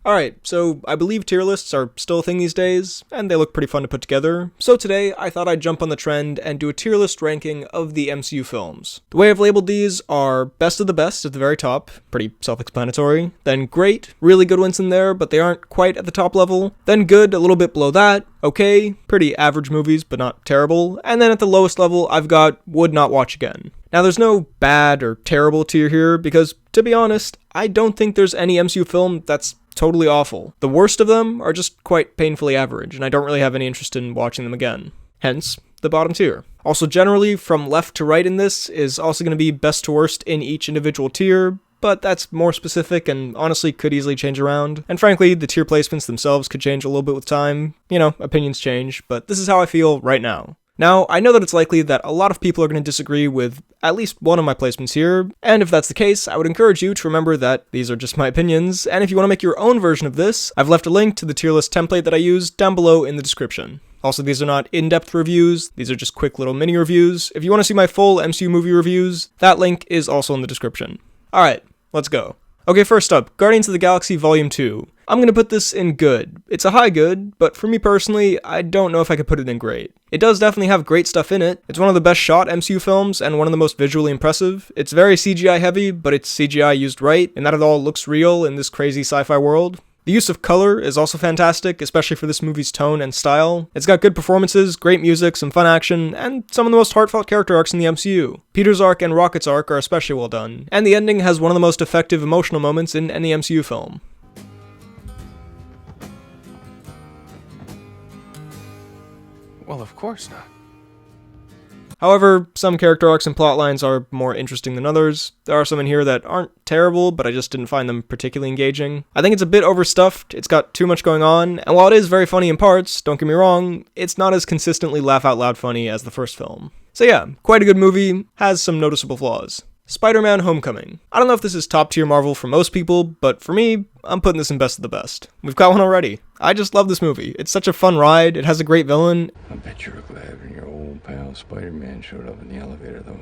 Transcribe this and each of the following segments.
Alright, so I believe tier lists are still a thing these days, and they look pretty fun to put together, so today I thought I'd jump on the trend and do a tier list ranking of the MCU films. The way I've labeled these are best of the best at the very top, pretty self-explanatory, then great, really good ones in there, but they aren't quite at the top level, then good, a little bit below that, okay, pretty average movies, but not terrible, and then at the lowest level I've got would not watch again. Now there's no bad or terrible tier here, because, to be honest, I don't think there's any MCU film that's totally awful. The worst of them are just quite painfully average, and I don't really have any interest in watching them again. Hence, the bottom tier. Also, generally, from left to right in this is also going to be best to worst in each individual tier, but that's more specific and honestly could easily change around. And frankly, the tier placements themselves could change a little bit with time. You know, opinions change, but this is how I feel right now. Now, I know that it's likely that a lot of people are going to disagree with at least one of my placements here, and if that's the case, I would encourage you to remember that these are just my opinions, and if you want to make your own version of this, I've left a link to the tier list template that I used down below in the description. Also, these are not in-depth reviews, these are just quick little mini reviews. If you want to see my full MCU movie reviews, that link is also in the description. Alright, let's go. Okay, first up, Guardians of the Galaxy Volume 2. I'm gonna put this in good. It's a high good, but for me personally, I don't know if I could put it in great. It does definitely have great stuff in it. It's one of the best shot MCU films and one of the most visually impressive. It's very CGI heavy, but it's CGI used right, and that it all looks real in this crazy sci-fi world. The use of color is also fantastic, especially for this movie's tone and style. It's got good performances, great music, some fun action, and some of the most heartfelt character arcs in the MCU. Peter's arc and Rocket's arc are especially well done, and the ending has one of the most effective emotional moments in any MCU film. Well, of course not. However, some character arcs and plotlines are more interesting than others. There are some in here that aren't terrible, but I just didn't find them particularly engaging. I think it's a bit overstuffed, it's got too much going on, and while it is very funny in parts, don't get me wrong, it's not as consistently laugh-out-loud funny as the first film. So yeah, quite a good movie, has some noticeable flaws. SpiderMan Homecoming. I don't know if this is top tier Marvel for most people, but for me, I'm putting this in best of the best. We've got one already. I just love this movie. It's such a fun ride, it has a great villain. I bet you were glad when your old pal Spider-Man showed up in the elevator, though.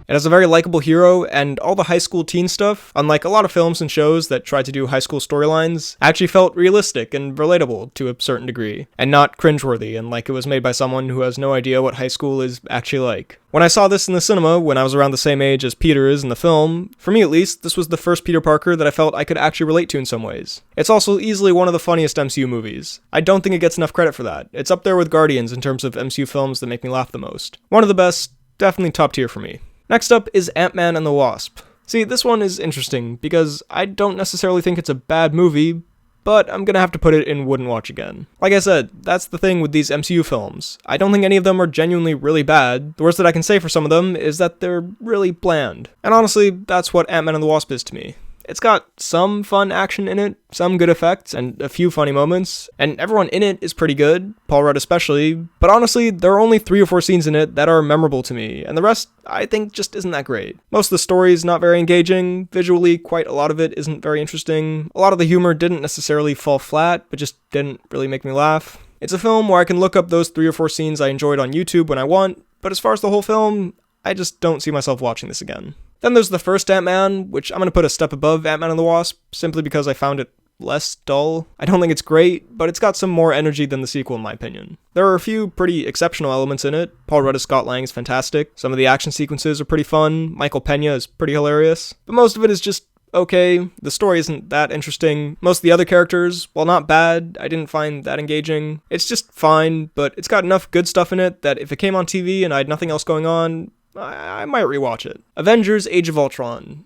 It has a very likable hero, and all the high school teen stuff, unlike a lot of films and shows that try to do high school storylines, actually felt realistic and relatable to a certain degree, and not cringeworthy and like it was made by someone who has no idea what high school is actually like. When I saw this in the cinema, when I was around the same age as Peter is in the film, for me at least, this was the first Peter Parker that I felt I could actually relate to in some ways. It's also easily one of the funniest MCU movies. I don't think it gets enough credit for that. It's up there with Guardians in terms of MCU films that make me laugh the most. One of the best, definitely top tier for me. Next up is Ant-Man and the Wasp. See, this one is interesting, because I don't necessarily think it's a bad movie, but I'm gonna have to put it in wouldn't watch again. Like I said, that's the thing with these MCU films. I don't think any of them are genuinely really bad. The worst that I can say for some of them is that they're really bland. And honestly, that's what Ant-Man and the Wasp is to me. It's got some fun action in it, some good effects, and a few funny moments, and everyone in it is pretty good, Paul Rudd especially, but honestly, there are only 3 or 4 scenes in it that are memorable to me, and the rest, I think, just isn't that great. Most of the story is not very engaging, visually, quite a lot of it isn't very interesting, a lot of the humor didn't necessarily fall flat, but just didn't really make me laugh. It's a film where I can look up those 3 or 4 scenes I enjoyed on YouTube when I want, but as far as the whole film, I just don't see myself watching this again. Then there's the first Ant-Man, which I'm going to put a step above Ant-Man and the Wasp, simply because I found it less dull. I don't think it's great, but it's got some more energy than the sequel in my opinion. There are a few pretty exceptional elements in it. Paul Rudd as Scott Lang is fantastic. Some of the action sequences are pretty fun. Michael Pena is pretty hilarious. But most of it is just okay. The story isn't that interesting. Most of the other characters, while not bad, I didn't find that engaging. It's just fine, but it's got enough good stuff in it that if it came on TV and I had nothing else going on, I might rewatch it. Avengers Age of Ultron.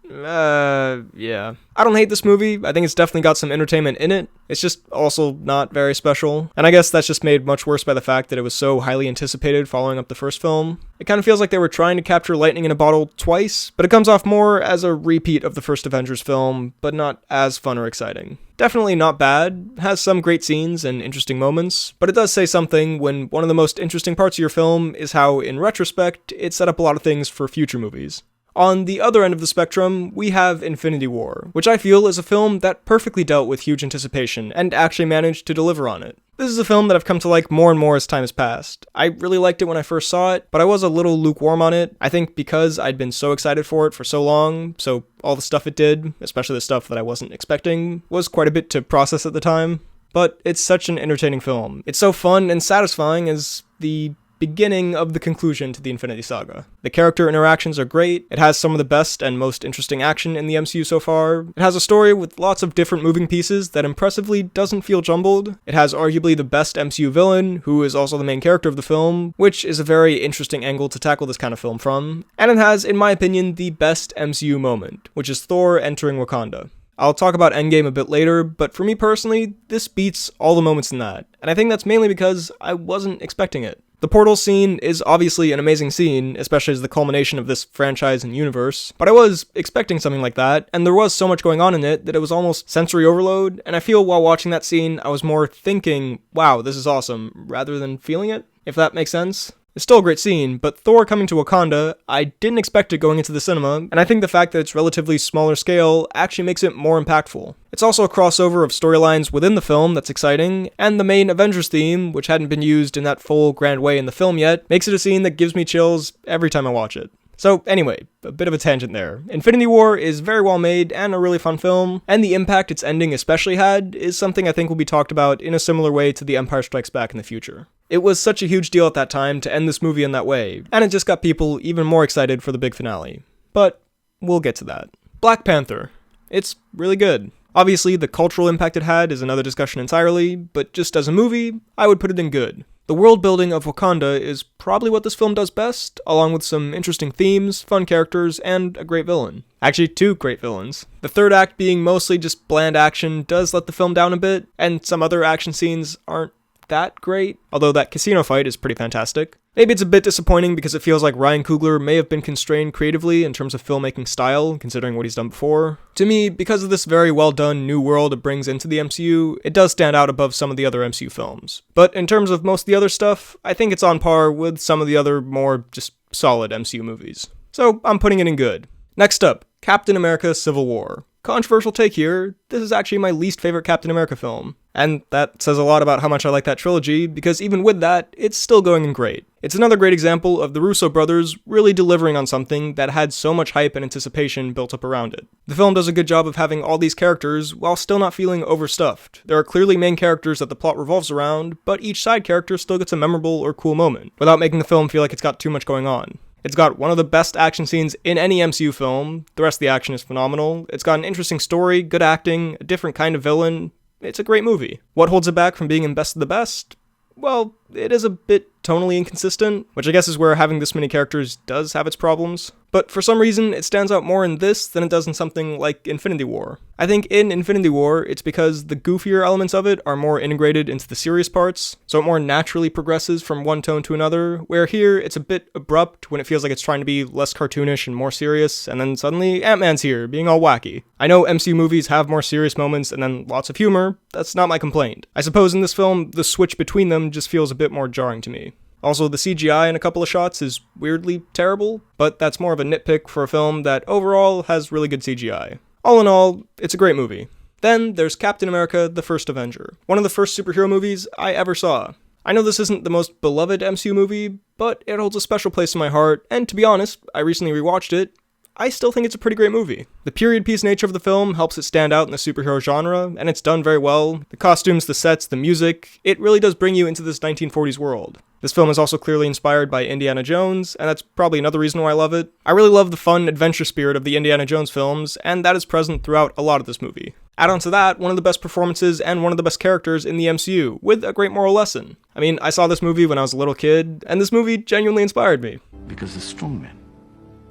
Yeah. I don't hate this movie. I think it's definitely got some entertainment in it. It's just also not very special. And I guess that's just made much worse by the fact that it was so highly anticipated following up the first film. It kind of feels like they were trying to capture lightning in a bottle twice, but it comes off more as a repeat of the first Avengers film, but not as fun or exciting. Definitely not bad, has some great scenes and interesting moments, but it does say something when one of the most interesting parts of your film is how, in retrospect, it set up a lot of things for future movies. On the other end of the spectrum, we have Infinity War, which I feel is a film that perfectly dealt with huge anticipation and actually managed to deliver on it. This is a film that I've come to like more and more as time has passed. I really liked it when I first saw it, but I was a little lukewarm on it. I think because I'd been so excited for it for so long, so all the stuff it did, especially the stuff that I wasn't expecting, was quite a bit to process at the time. But it's such an entertaining film. It's so fun and satisfying as the beginning of the conclusion to the Infinity Saga. The character interactions are great, it has some of the best and most interesting action in the MCU so far, it has a story with lots of different moving pieces that impressively doesn't feel jumbled, it has arguably the best MCU villain, who is also the main character of the film, which is a very interesting angle to tackle this kind of film from, and it has, in my opinion, the best MCU moment, which is Thor entering Wakanda. I'll talk about Endgame a bit later, but for me personally, this beats all the moments in that, and I think that's mainly because I wasn't expecting it. The portal scene is obviously an amazing scene, especially as the culmination of this franchise and universe, but I was expecting something like that, and there was so much going on in it that it was almost sensory overload, and I feel while watching that scene, I was more thinking, wow, this is awesome, rather than feeling it, if that makes sense. It's still a great scene, but Thor coming to Wakanda, I didn't expect it going into the cinema, and I think the fact that it's relatively smaller scale actually makes it more impactful. It's also a crossover of storylines within the film that's exciting, and the main Avengers theme, which hadn't been used in that full grand way in the film yet, makes it a scene that gives me chills every time I watch it. So anyway, a bit of a tangent there. Infinity War is very well made and a really fun film, and the impact its ending especially had is something I think will be talked about in a similar way to The Empire Strikes Back in the future. It was such a huge deal at that time to end this movie in that way, and it just got people even more excited for the big finale. But we'll get to that. Black Panther. It's really good. Obviously, the cultural impact it had is another discussion entirely, but just as a movie, I would put it in good. The world building of Wakanda is probably what this film does best, along with some interesting themes, fun characters, and a great villain. Actually, two great villains. The third act being mostly just bland action does let the film down a bit, and some other action scenes aren't that great, although that casino fight is pretty fantastic. Maybe it's a bit disappointing because it feels like Ryan Coogler may have been constrained creatively in terms of filmmaking style, considering what he's done before. To me, because of this very well done new world it brings into the MCU, it does stand out above some of the other MCU films. But in terms of most of the other stuff, I think it's on par with some of the other more just solid MCU movies. So I'm putting it in good. Next up, Captain America Civil War. Controversial take here, this is actually my least favorite Captain America film. And that says a lot about how much I like that trilogy, because even with that, it's still going in great. It's another great example of the Russo brothers really delivering on something that had so much hype and anticipation built up around it. The film does a good job of having all these characters while still not feeling overstuffed. There are clearly main characters that the plot revolves around, but each side character still gets a memorable or cool moment, without making the film feel like it's got too much going on. It's got one of the best action scenes in any MCU film, the rest of the action is phenomenal, it's got an interesting story, good acting, a different kind of villain. It's a great movie. What holds it back from being in best of the best? Well, it is a bit tonally inconsistent, which I guess is where having this many characters does have its problems. But for some reason, it stands out more in this than it does in something like Infinity War. I think in Infinity War, it's because the goofier elements of it are more integrated into the serious parts, so it more naturally progresses from one tone to another, where here, it's a bit abrupt when it feels like it's trying to be less cartoonish and more serious, and then suddenly AntMan's here, being all wacky. I know MCU movies have more serious moments and then lots of humor, that's not my complaint. I suppose in this film, the switch between them just feels a bit more jarring to me. Also, the CGI in a couple of shots is weirdly terrible, but that's more of a nitpick for a film that overall has really good CGI. All in all, it's a great movie. Then there's Captain America: The First Avenger, one of the first superhero movies I ever saw. I know this isn't the most beloved MCU movie, but it holds a special place in my heart, and to be honest, I recently rewatched it. I still think it's a pretty great movie. The period piece nature of the film helps it stand out in the superhero genre, and it's done very well. The costumes, the sets, the music, it really does bring you into this 1940s world. This film is also clearly inspired by Indiana Jones, and that's probably another reason why I love it. I really love the fun adventure spirit of the Indiana Jones films, and that is present throughout a lot of this movie. Add on to that, one of the best performances and one of the best characters in the MCU, with a great moral lesson. I mean, I saw this movie when I was a little kid, and this movie genuinely inspired me. Because the strong man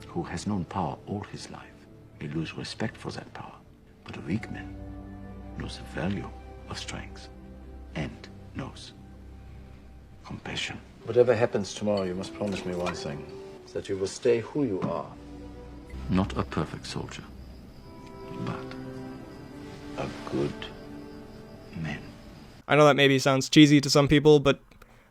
who has known power all his life may lose respect for that power, but a weak man knows the value of strength and knows compassion. Whatever happens tomorrow, you must promise me one thing, that you will stay who you are. Not a perfect soldier, but a good man. I know that maybe sounds cheesy to some people, but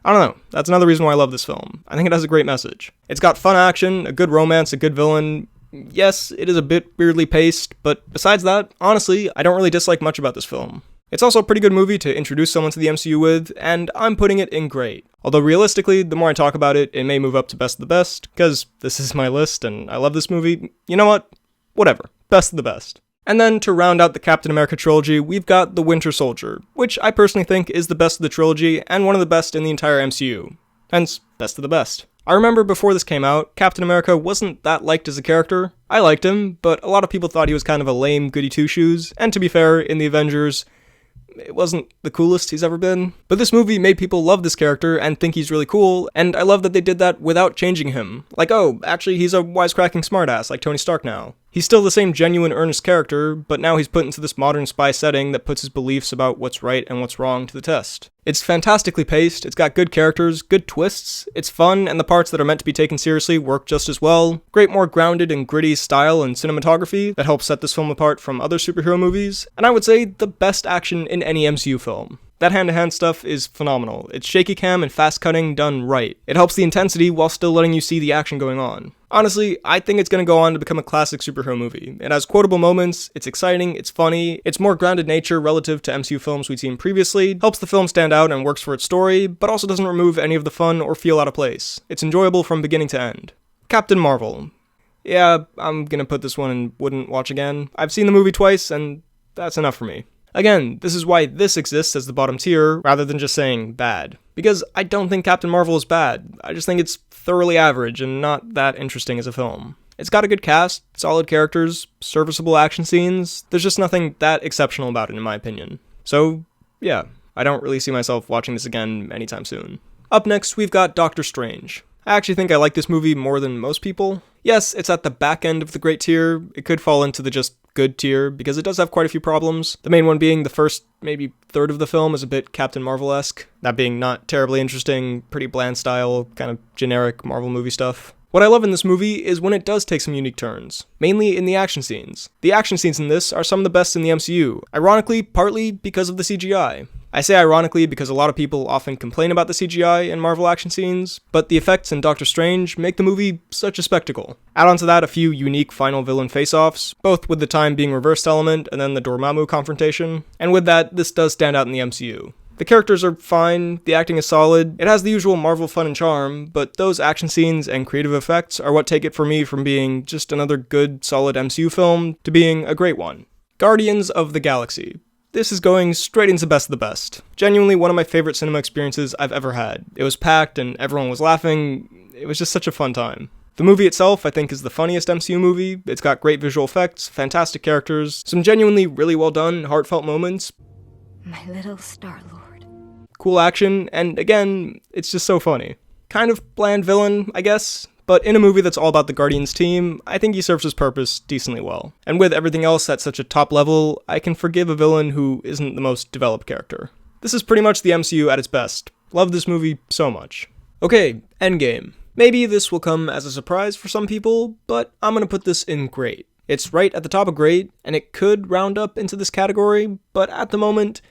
I don't know, that's another reason why I love this film. I think it has a great message. It's got fun action, a good romance, a good villain. Yes, it is a bit weirdly paced, but besides that, honestly, I don't really dislike much about this film. It's also a pretty good movie to introduce someone to the MCU with, and I'm putting it in great. Although realistically, the more I talk about it, it may move up to best of the best, because this is my list and I love this movie. You know what? Whatever. Best of the best. And then to round out the Captain America trilogy, we've got The Winter Soldier, which I personally think is the best of the trilogy and one of the best in the entire MCU. Hence, best of the best. I remember before this came out, Captain America wasn't that liked as a character. I liked him, but a lot of people thought he was kind of a lame goody two-shoes, and to be fair, in the Avengers, it wasn't the coolest he's ever been. But this movie made people love this character and think he's really cool, and I love that they did that without changing him. Like, oh, actually he's a wisecracking smartass like Tony Stark now. He's still the same genuine, earnest character, but now he's put into this modern spy setting that puts his beliefs about what's right and what's wrong to the test. It's fantastically paced, it's got good characters, good twists, it's fun, and the parts that are meant to be taken seriously work just as well. Great, more grounded and gritty style and cinematography that helps set this film apart from other superhero movies, and I would say the best action in any MCU film. That hand-to-hand stuff is phenomenal. It's shaky cam and fast cutting done right. It helps the intensity while still letting you see the action going on. Honestly, I think it's going to go on to become a classic superhero movie. It has quotable moments, it's exciting, it's funny, it's more grounded nature relative to MCU films we've seen previously, helps the film stand out and works for its story, but also doesn't remove any of the fun or feel out of place. It's enjoyable from beginning to end. Captain Marvel. Yeah, I'm gonna put this one in wouldn't watch again. I've seen the movie twice, and that's enough for me. Again, this is why this exists as the bottom tier, rather than just saying bad. Because I don't think Captain Marvel is bad, I just think it's thoroughly average and not that interesting as a film. It's got a good cast, solid characters, serviceable action scenes, there's just nothing that exceptional about it in my opinion. So, yeah, I don't really see myself watching this again anytime soon. Up next, we've got Doctor Strange. I actually think I like this movie more than most people. Yes, it's at the back end of the great tier. It could fall into the just good tier, because it does have quite a few problems. The main one being the first, maybe third of the film is a bit Captain Marvel-esque. That being not terribly interesting, pretty bland style, kind of generic Marvel movie stuff. What I love in this movie is when it does take some unique turns, mainly in the action scenes. The action scenes in this are some of the best in the MCU, ironically, partly because of the CGI. I say ironically because a lot of people often complain about the CGI in Marvel action scenes, but the effects in Doctor Strange make the movie such a spectacle. Add on to that a few unique final villain face-offs, both with the time being reversed element and then the Dormammu confrontation, and with that, this does stand out in the MCU. The characters are fine, the acting is solid, it has the usual Marvel fun and charm, but those action scenes and creative effects are what take it for me from being just another good, solid MCU film to being a great one. Guardians of the Galaxy. This is going straight into best of the best. Genuinely one of my favorite cinema experiences I've ever had. It was packed and everyone was laughing. It was just such a fun time. The movie itself, I think, is the funniest MCU movie. It's got great visual effects, fantastic characters, some genuinely really well done, heartfelt moments. My little Star-Lord. Cool action, and again, it's just so funny. Kind of bland villain, I guess. But in a movie that's all about the Guardians team, I think he serves his purpose decently well. And with everything else at such a top level, I can forgive a villain who isn't the most developed character. This is pretty much the MCU at its best. Love this movie so much. Okay, Endgame. Maybe this will come as a surprise for some people, but I'm gonna put this in great. It's right at the top of great, and it could round up into this category, but at the moment,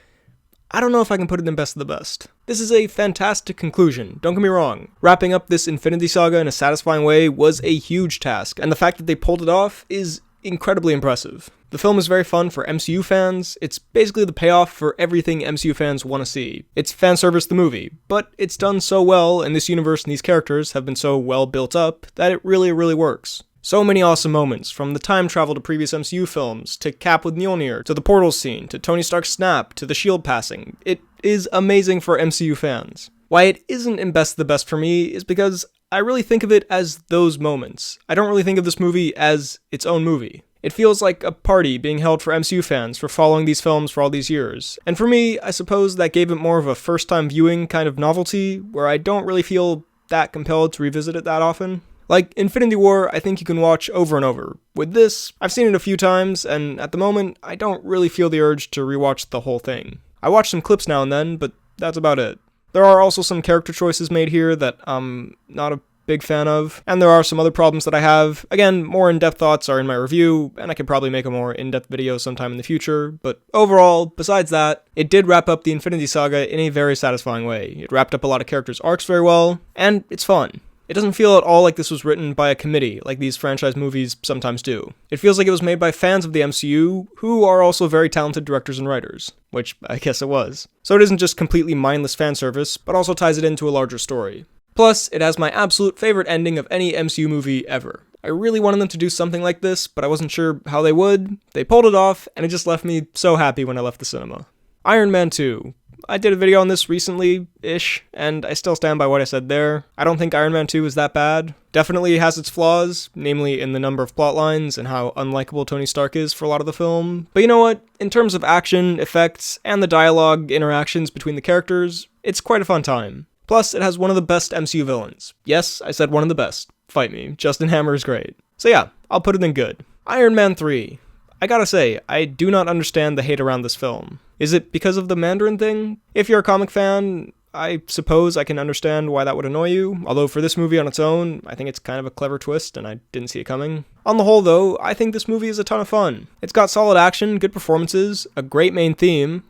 I don't know if I can put it in best of the best. This is a fantastic conclusion, don't get me wrong. Wrapping up this Infinity Saga in a satisfying way was a huge task, and the fact that they pulled it off is incredibly impressive. The film is very fun for MCU fans, it's basically the payoff for everything MCU fans want to see. It's fan service the movie, but it's done so well, and this universe and these characters have been so well built up, that it really works. So many awesome moments, from the time travel to previous MCU films, to Cap with Mjolnir, to the portals scene, to Tony Stark's snap, to the shield passing. It is amazing for MCU fans. Why it isn't in best of the best for me is because I really think of it as those moments. I don't really think of this movie as its own movie. It feels like a party being held for MCU fans for following these films for all these years. And for me, I suppose that gave it more of a first-time viewing kind of novelty, where I don't really feel that compelled to revisit it that often. Like Infinity War, I think you can watch over and over. With this, I've seen it a few times, and at the moment, I don't really feel the urge to rewatch the whole thing. I watch some clips now and then, but that's about it. There are also some character choices made here that I'm not a big fan of, and there are some other problems that I have. Again, more in-depth thoughts are in my review, and I could probably make a more in-depth video sometime in the future, but overall, besides that, it did wrap up the Infinity Saga in a very satisfying way. It wrapped up a lot of characters' arcs very well, and it's fun. It doesn't feel at all like this was written by a committee, like these franchise movies sometimes do. It feels like it was made by fans of the MCU, who are also very talented directors and writers, which I guess it was. So it isn't just completely mindless fan service, but also ties it into a larger story. Plus, it has my absolute favorite ending of any MCU movie ever. I really wanted them to do something like this, but I wasn't sure how they would. They pulled it off, and it just left me so happy when I left the cinema. Iron Man 2. I did a video on this recently-ish, and I still stand by what I said there. I don't think Iron Man 2 is that bad. Definitely has its flaws, namely in the number of plot lines and how unlikable Tony Stark is for a lot of the film. But you know what? In terms of action, effects, and the dialogue interactions between the characters, it's quite a fun time. Plus, it has one of the best MCU villains. Yes, I said one of the best. Fight me. Justin Hammer is great. So yeah, I'll put it in good. Iron Man 3. I gotta say, I do not understand the hate around this film. Is it because of the Mandarin thing? If you're a comic fan, I suppose I can understand why that would annoy you, although for this movie on its own, I think it's kind of a clever twist and I didn't see it coming. On the whole though, I think this movie is a ton of fun. It's got solid action, good performances, a great main theme,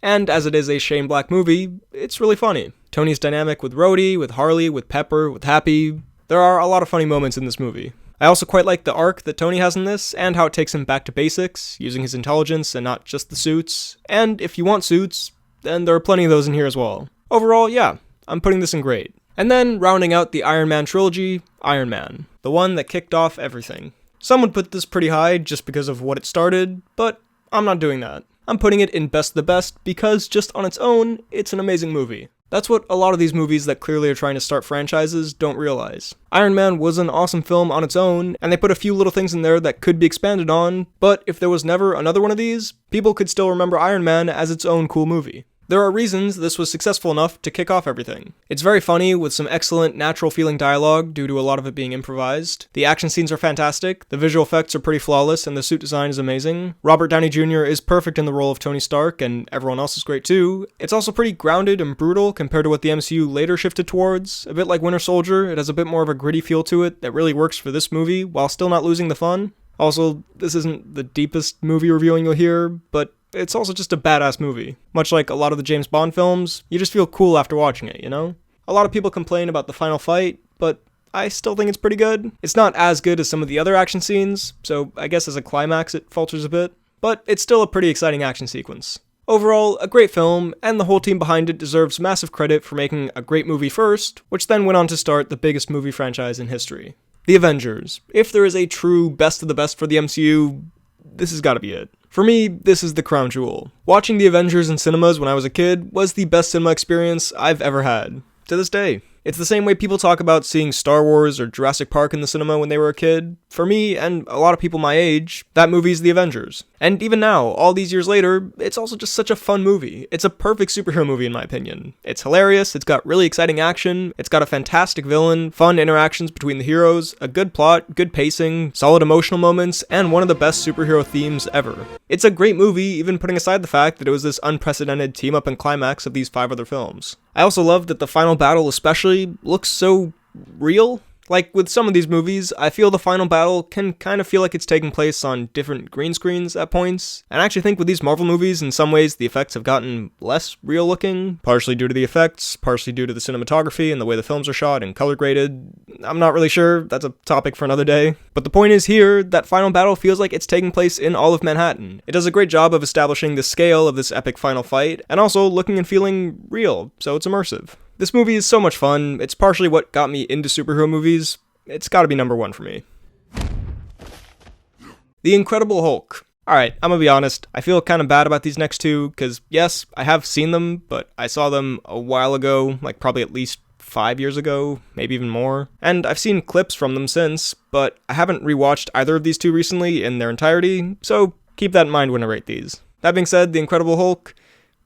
and as it is a Shane Black movie, it's really funny. Tony's dynamic with Rhodey, with Harley, with Pepper, with Happy. There are a lot of funny moments in this movie. I also quite like the arc that Tony has in this, and how it takes him back to basics, using his intelligence and not just the suits. And if you want suits, then there are plenty of those in here as well. Overall, yeah, I'm putting this in great. And then, rounding out the Iron Man trilogy, Iron Man. The one that kicked off everything. Some would put this pretty high just because of what it started, but I'm not doing that. I'm putting it in best of the best because just on its own, it's an amazing movie. That's what a lot of these movies that clearly are trying to start franchises don't realize. Iron Man was an awesome film on its own, and they put a few little things in there that could be expanded on, but if there was never another one of these, people could still remember Iron Man as its own cool movie. There are reasons this was successful enough to kick off everything. It's very funny, with some excellent natural feeling dialogue due to a lot of it being improvised. The action scenes are fantastic, the visual effects are pretty flawless, and the suit design is amazing. Robert Downey Jr. is perfect in the role of Tony Stark, and everyone else is great too. It's also pretty grounded and brutal compared to what the MCU later shifted towards. A bit like Winter Soldier, it has a bit more of a gritty feel to it that really works for this movie, while still not losing the fun. Also, this isn't the deepest movie reviewing you'll hear, but it's also just a badass movie. Much like a lot of the James Bond films, you just feel cool after watching it, you know? A lot of people complain about the final fight, but I still think it's pretty good. It's not as good as some of the other action scenes, so I guess as a climax it falters a bit, but it's still a pretty exciting action sequence. Overall, a great film, and the whole team behind it deserves massive credit for making a great movie first, which then went on to start the biggest movie franchise in history. The Avengers. If there is a true best of the best for the MCU, this has gotta be it. For me, this is the crown jewel. Watching the Avengers in cinemas when I was a kid was the best cinema experience I've ever had. To this day. It's the same way people talk about seeing Star Wars or Jurassic Park in the cinema when they were a kid. For me, and a lot of people my age, that movie's The Avengers. And even now, all these years later, it's also just such a fun movie. It's a perfect superhero movie in my opinion. It's hilarious, it's got really exciting action, it's got a fantastic villain, fun interactions between the heroes, a good plot, good pacing, solid emotional moments, and one of the best superhero themes ever. It's a great movie, even putting aside the fact that it was this unprecedented team-up and climax of these 5 other films. I also love that the final battle especially looks so real. Like, with some of these movies, I feel the final battle can kind of feel like it's taking place on different green screens at points, and I actually think with these Marvel movies, in some ways, the effects have gotten less real looking, partially due to the effects, partially due to the cinematography and the way the films are shot and color graded. I'm not really sure, that's a topic for another day. But the point is here, that final battle feels like it's taking place in all of Manhattan. It does a great job of establishing the scale of this epic final fight, and also looking and feeling real, so it's immersive. This movie is so much fun, it's partially what got me into superhero movies. It's gotta be number 1 for me. The Incredible Hulk. Alright, I'm gonna be honest, I feel kinda bad about these next two, cause yes, I have seen them, but I saw them a while ago, like probably at least 5 years ago, maybe even more. And I've seen clips from them since, but I haven't rewatched either of these two recently in their entirety, so keep that in mind when I rate these. That being said, The Incredible Hulk,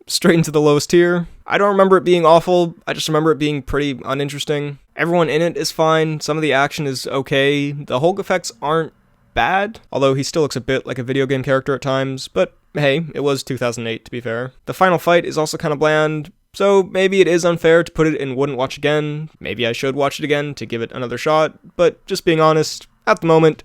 straight into the lowest tier. I don't remember it being awful, I just remember it being pretty uninteresting. Everyone in it is fine, some of the action is okay, the Hulk effects aren't bad, although he still looks a bit like a video game character at times, but hey, it was 2008 to be fair. The final fight is also kinda bland, so maybe it is unfair to put it in wouldn't watch again, maybe I should watch it again to give it another shot, but just being honest, at the moment,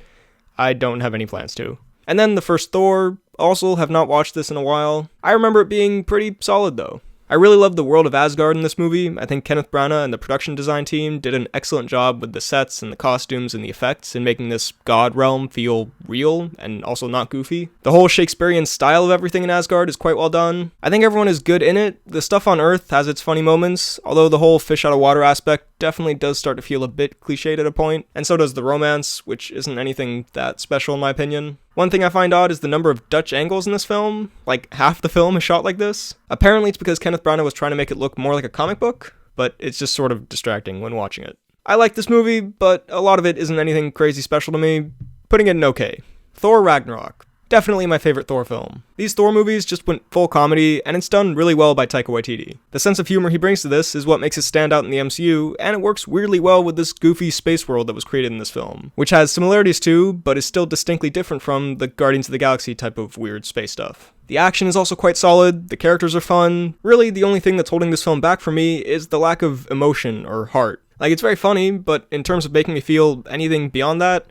I don't have any plans to. And then the first Thor, also have not watched this in a while. I remember it being pretty solid though. I really loved the world of Asgard in this movie. I think Kenneth Branagh and the production design team did an excellent job with the sets and the costumes and the effects in making this god realm feel real and also not goofy. The whole Shakespearean style of everything in Asgard is quite well done. I think everyone is good in it. The stuff on Earth has its funny moments, although the whole fish out of water aspect definitely does start to feel a bit cliched at a point, and so does the romance, which isn't anything that special in my opinion. One thing I find odd is the number of Dutch angles in this film. Like, half the film is shot like this. Apparently it's because Kenneth Branagh was trying to make it look more like a comic book, but it's just sort of distracting when watching it. I like this movie, but a lot of it isn't anything crazy special to me. Putting it in okay. Thor Ragnarok. Definitely my favorite Thor film. These Thor movies just went full comedy, and it's done really well by Taika Waititi. The sense of humor he brings to this is what makes it stand out in the MCU, and it works weirdly well with this goofy space world that was created in this film, which has similarities to, but is still distinctly different from the Guardians of the Galaxy type of weird space stuff. The action is also quite solid, the characters are fun. Really, the only thing that's holding this film back for me is the lack of emotion or heart. Like, it's very funny, but in terms of making me feel anything beyond that,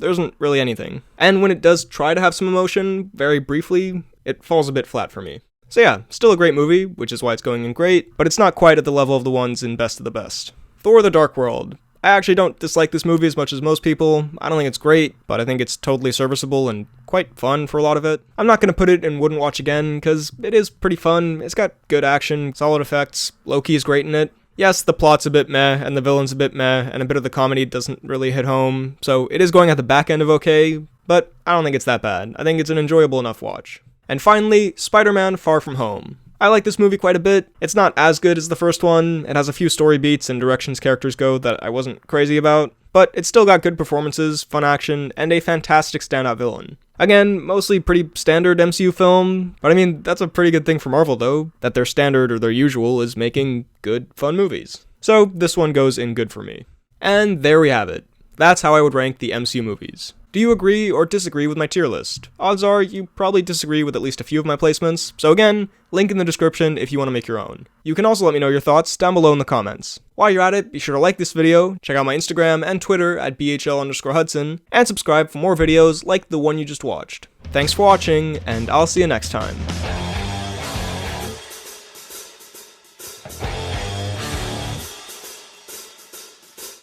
there isn't really anything. And when it does try to have some emotion, very briefly, it falls a bit flat for me. So yeah, still a great movie, which is why it's going in great, but it's not quite at the level of the ones in Best of the Best. Thor: The Dark World. I actually don't dislike this movie as much as most people. I don't think it's great, but I think it's totally serviceable and quite fun for a lot of it. I'm not going to put it in wouldn't watch again, because it is pretty fun. It's got good action, solid effects, Loki is great in it. Yes, the plot's a bit meh, and the villain's a bit meh, and a bit of the comedy doesn't really hit home, so it is going at the back end of okay, but I don't think it's that bad. I think it's an enjoyable enough watch. And finally, Spider-Man Far From Home. I like this movie quite a bit. It's not as good as the first one, it has a few story beats and directions characters go that I wasn't crazy about, but it's still got good performances, fun action, and a fantastic standout villain. Again, mostly pretty standard MCU film, but I mean, that's a pretty good thing for Marvel though, that their standard or their usual is making good, fun movies. So this one goes in good for me. And there we have it. That's how I would rank the MCU movies. Do you agree or disagree with my tier list? Odds are you probably disagree with at least a few of my placements, so again, link in the description if you want to make your own. You can also let me know your thoughts down below in the comments. While you're at it, be sure to like this video, check out my Instagram and Twitter at BHL_Hudson, and subscribe for more videos like the one you just watched. Thanks for watching, and I'll see you next time.